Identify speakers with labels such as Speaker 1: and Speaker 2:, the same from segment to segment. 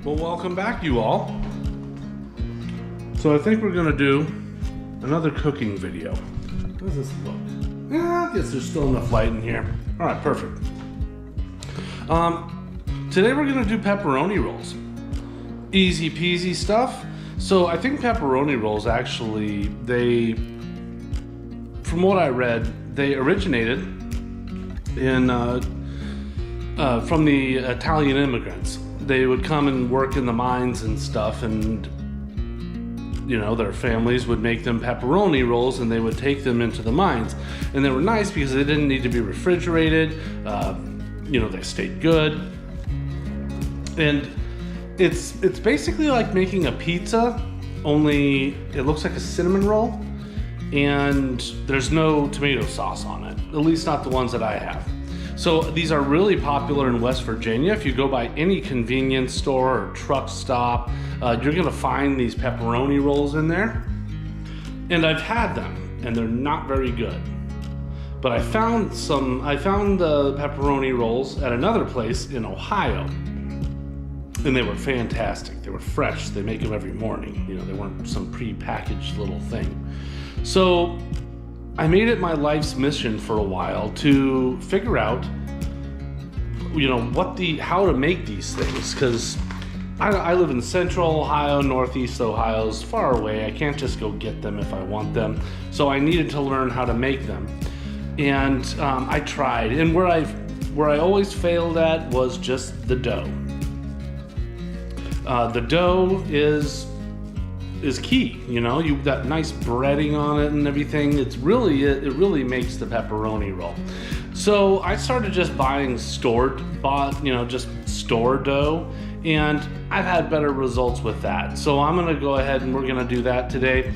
Speaker 1: Well, welcome back, you all. So I think we're gonna do another cooking video. How does this look? Yeah, I guess there's still enough light in here. All right, perfect. Today we're gonna do pepperoni rolls. Easy peasy stuff. So I think pepperoni rolls actually, from what I read, they originated in from the Italian immigrants. They would come and work in the mines and stuff, and you know, their families would make them pepperoni rolls and they would take them into the mines. And they were nice because they didn't need to be refrigerated. You know, they stayed good. And it's basically like making a pizza, only it looks like a cinnamon roll and there's no tomato sauce on it, at least not the ones that I have. So these are really popular in West Virginia. If you go by any convenience store or truck stop, you're gonna find these pepperoni rolls in there. And I've had them, and they're not very good. But I found the pepperoni rolls at another place in Ohio, and they were fantastic. They were fresh. They make them every morning. You know, they weren't some pre-packaged little thing. So I made it my life's mission for a while to figure out, you know, how to make these things, because I live in central Ohio, northeast Ohio is far away. I can't just go get them if I want them. So I needed to learn how to make them. And I tried, and where I always failed at was just the dough. The dough is key, you know. You got nice breading on it and everything. It really makes the pepperoni roll. So I started just buying store dough, and I've had better results with that. So I'm gonna go ahead and we're gonna do that today.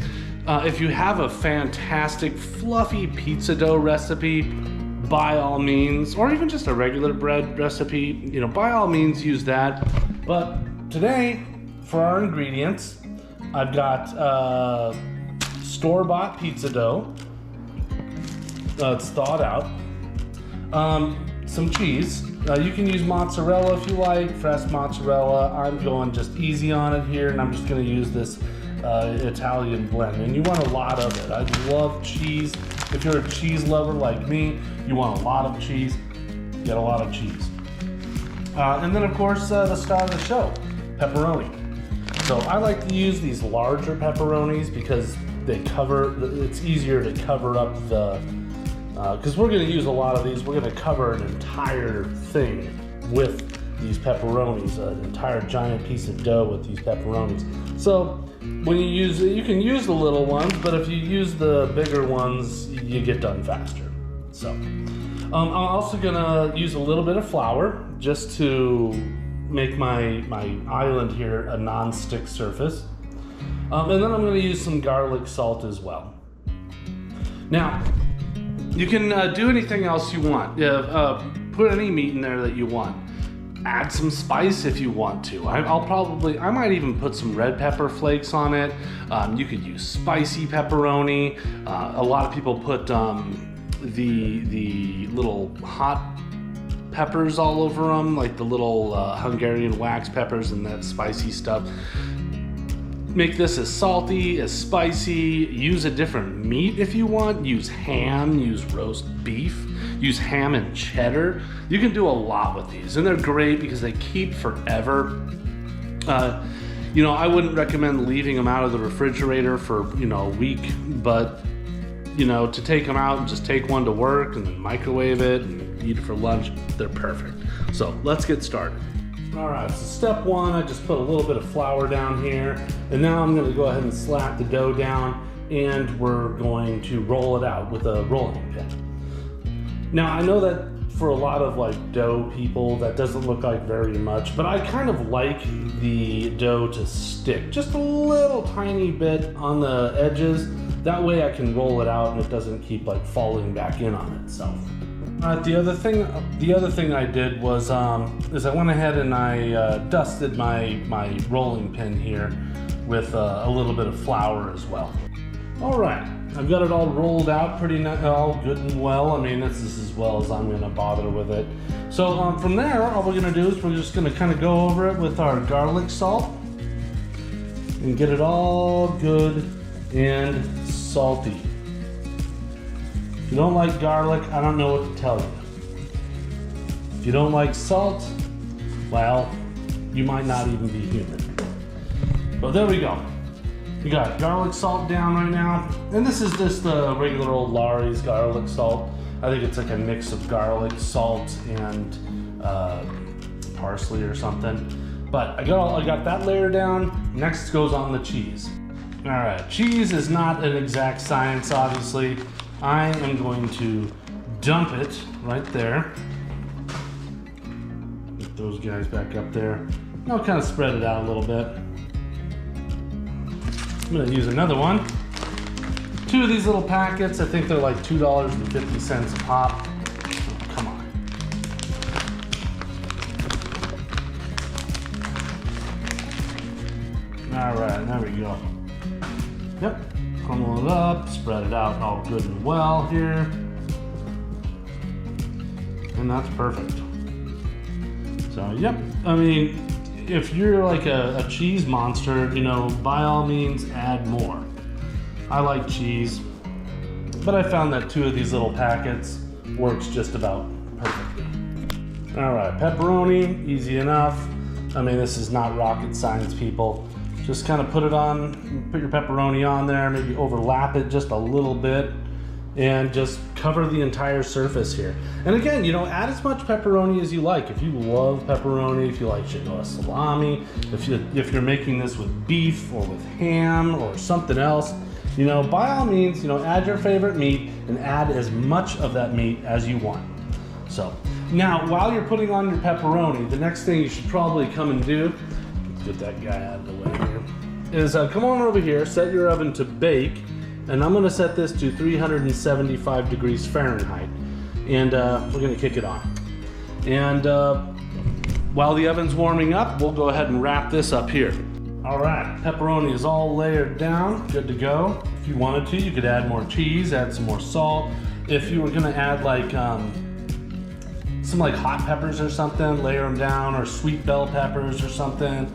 Speaker 1: If you have a fantastic fluffy pizza dough recipe, by all means, or even just a regular bread recipe, you know, by all means use that. But today, for our ingredients, I've got store-bought pizza dough. It's thawed out. Some cheese. You can use mozzarella if you like, fresh mozzarella. I'm going just easy on it here, and I'm just going to use this Italian blend. And you want a lot of it. I love cheese. If you're a cheese lover like me, you want a lot of cheese. Get a lot of cheese. And then, of course, the star of the show, pepperoni. So I like to use these larger pepperonis because it's easier to cover up because we're going to use a lot of these. We're going to cover an entire thing with these pepperonis, an entire giant piece of dough with these pepperonis. So when you can use the little ones, but if you use the bigger ones, you get done faster. So I'm also going to use a little bit of flour just to make my island here a non-stick surface. And then I'm going to use some garlic salt as well. Now, you can do anything else you want. Put any meat in there that you want. Add some spice if you want to. I might even put some red pepper flakes on it. You could use spicy pepperoni. A lot of people put the little hot peppers all over them, like the little Hungarian wax peppers and that spicy stuff. Make this as salty, as spicy. Use a different meat if you want. Use ham, use roast beef, use ham and cheddar. You can do a lot with these, and they're great because they keep forever. You know, I wouldn't recommend leaving them out of the refrigerator for, you know, a week, but you know, to take them out and just take one to work and then microwave it and eat it for lunch, they're perfect. So let's get started. All right, so step one, I just put a little bit of flour down here, and now I'm gonna go ahead and slap the dough down, and we're going to roll it out with a rolling pin. Now, I know that for a lot of like dough people, that doesn't look like very much, but I kind of like the dough to stick just a little tiny bit on the edges. That way I can roll it out and it doesn't keep like falling back in on itself. The other thing I did was is I went ahead and I dusted my rolling pin here with a little bit of flour as well. All right, I've got it all rolled out pretty all good and well. I mean, this is as well as I'm gonna bother with it. So from there, all we're gonna do is we're just gonna kind of go over it with our garlic salt and get it all good and salty. If you don't like garlic, I don't know what to tell you. If you don't like salt, well, you might not even be human. But there we go. We got garlic salt down right now. And this is just the regular old Lawry's garlic salt. I think it's like a mix of garlic, salt, and parsley or something. But I got that layer down. Next goes on the cheese. All right, cheese is not an exact science, obviously. I am going to dump it right there. Get those guys back up there. I'll kind of spread it out a little bit. I'm gonna use another one. 2 of these little packets, I think they're like $2.50 a pop. Oh, come on. All right, there we go. Yep, crumble it up, spread it out all good and well here. And that's perfect. So, yep, I mean, if you're like a cheese monster, you know, by all means add more. I like cheese, but I found that 2 of these little packets works just about perfectly. All right, pepperoni, easy enough. I mean, this is not rocket science, people. Just kind of put your pepperoni on there, maybe overlap it just a little bit, and just cover the entire surface here. And again, you know, add as much pepperoni as you like. If you love pepperoni, if you like Genoa salami, if you're making this with beef or with ham or something else, you know, by all means, you know, add your favorite meat and add as much of that meat as you want. So now, while you're putting on your pepperoni, the next thing you should probably come and do, let's get that guy out of the way here, is come on over here, set your oven to bake. And I'm gonna set this to 375 degrees Fahrenheit. And we're gonna kick it on. And while the oven's warming up, we'll go ahead and wrap this up here. All right, pepperoni is all layered down, good to go. If you wanted to, you could add more cheese, add some more salt. If you were gonna add like some like hot peppers or something, layer them down, or sweet bell peppers or something,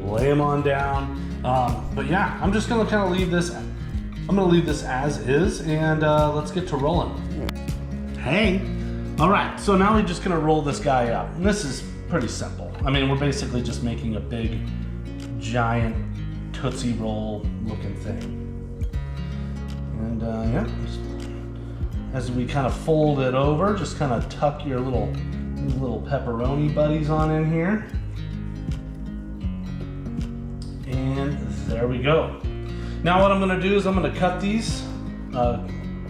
Speaker 1: lay them on down. But yeah, I'm just gonna kind of leave this as is, and let's get to rolling. Hey, all right, so now we're just gonna roll this guy up. And this is pretty simple. I mean, we're basically just making a big, giant Tootsie Roll looking thing. And yeah, just, as we kind of fold it over, just kind of tuck your little pepperoni buddies on in here. And there we go. Now what I'm gonna do is I'm gonna cut these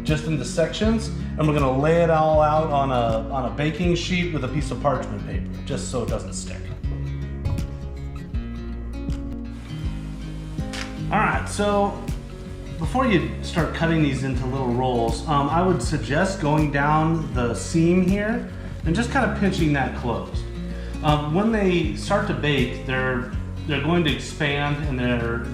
Speaker 1: just into sections, and we're gonna lay it all out on a baking sheet with a piece of parchment paper, just so it doesn't stick. All right, so before you start cutting these into little rolls, I would suggest going down the seam here and just kind of pinching that closed. When they start to bake, they're going to expand, and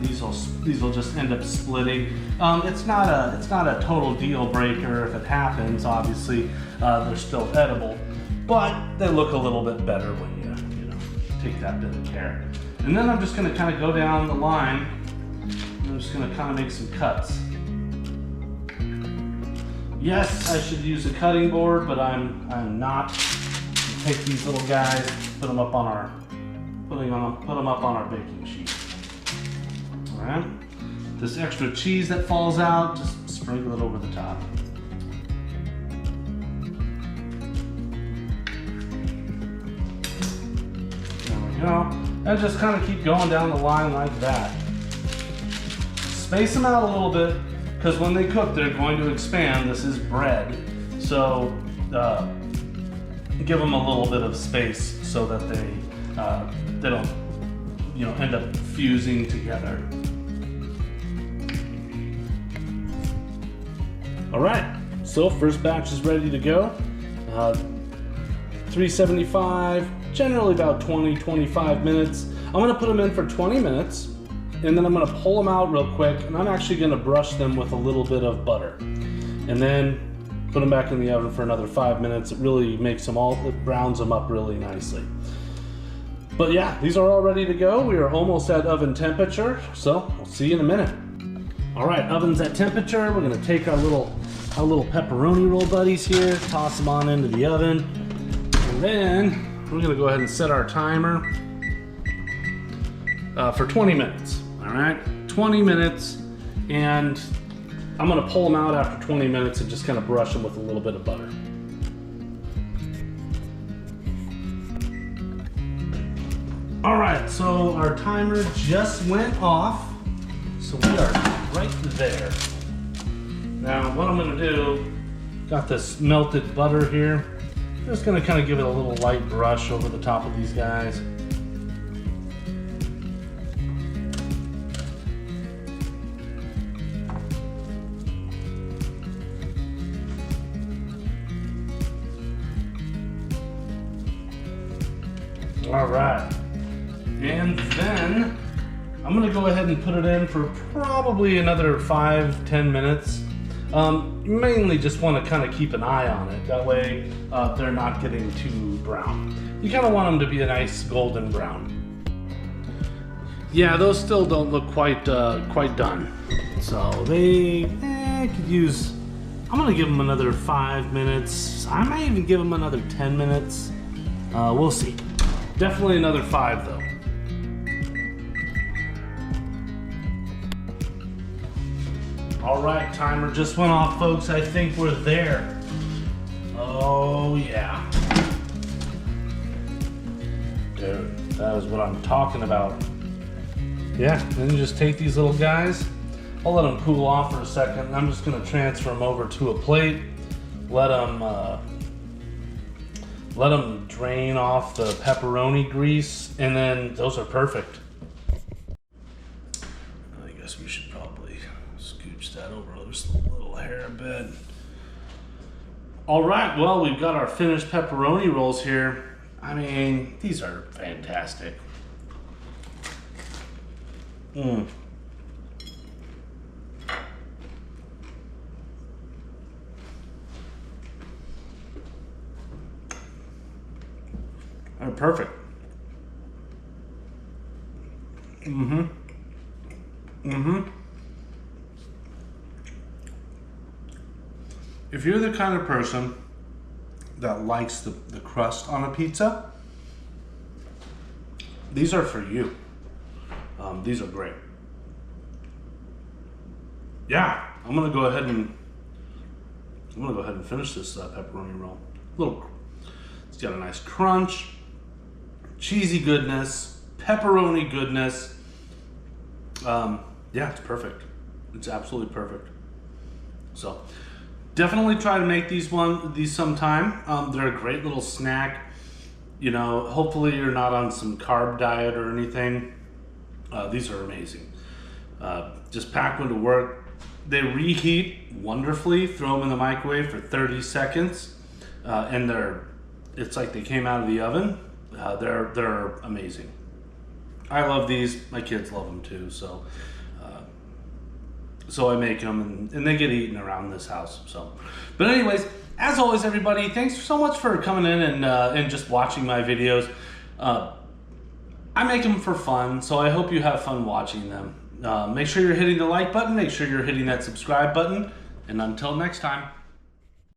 Speaker 1: these will just end up splitting. It's not a total deal breaker if it happens. Obviously, they're still edible, but they look a little bit better when you know, take that bit of care. And then I'm just going to kind of go down the line. I'm just going to kind of make some cuts. Yes, I should use a cutting board, but I'm not. Take these little guys, put them up on our baking sheet. All right. This extra cheese that falls out, just sprinkle it over the top. There we go. And just kind of keep going down the line like that. Space them out a little bit, because when they cook, they're going to expand. This is bread, so give them a little bit of space so that they don't, you know, end up fusing together. All right, so first batch is ready to go. 375, generally about 20-25 minutes. I'm gonna put them in for 20 minutes, and then I'm gonna pull them out real quick, and I'm actually gonna brush them with a little bit of butter. And then put them back in the oven for another 5 minutes. It really makes them it browns them up really nicely. But yeah, these are all ready to go. We are almost at oven temperature, so we'll see you in a minute. All right, oven's at temperature. We're gonna take our little pepperoni roll buddies here, toss them on into the oven, and then we're gonna go ahead and set our timer for 20 minutes. All right, 20 minutes, and I'm gonna pull them out after 20 minutes and just kind of brush them with a little bit of butter. All right, so our timer just went off, so we are right there. Now, what I'm gonna do, got this melted butter here. Just gonna kind of give it a little light brush over the top of these guys. All right, and then I'm gonna go ahead and put it in for probably another 5-10 minutes. Mainly just want to kind of keep an eye on it. That way they're not getting too brown. You kind of want them to be a nice golden brown. Yeah, those still don't look quite done. So they could use, I'm gonna give them another 5 minutes. I might even give them another 10 minutes. We'll see. Definitely another 5 though. All right, timer just went off, folks. I think we're there. Oh yeah. Dude, that is what I'm talking about. Yeah, then you just take these little guys. I'll let them cool off for a second. I'm just gonna transfer them over to a plate. Let them drain off the pepperoni grease, and then those are perfect. I guess we should probably scooch that over just a little hair a bit. All right, well, we've got our finished pepperoni rolls here. I mean, these are fantastic. They're perfect. If you're the kind of person that likes the crust on a pizza, these are for you. These are great. Yeah, I'm gonna go ahead and finish this pepperoni roll. It's got a nice crunch, cheesy goodness, pepperoni goodness. Yeah, it's perfect. It's absolutely perfect. So definitely try to make these sometime. They're a great little snack. You know, hopefully you're not on some carb diet or anything. These are amazing. Just pack one to work. They reheat wonderfully. Throw them in the microwave for 30 seconds, and it's like they came out of the oven. They're amazing. I love these. My kids love them too. So I make them, and they get eaten around this house. So, but anyways, as always, everybody, thanks so much for coming in and just watching my videos. I make them for fun, so I hope you have fun watching them. Make sure you're hitting the like button. Make sure you're hitting that subscribe button. And until next time.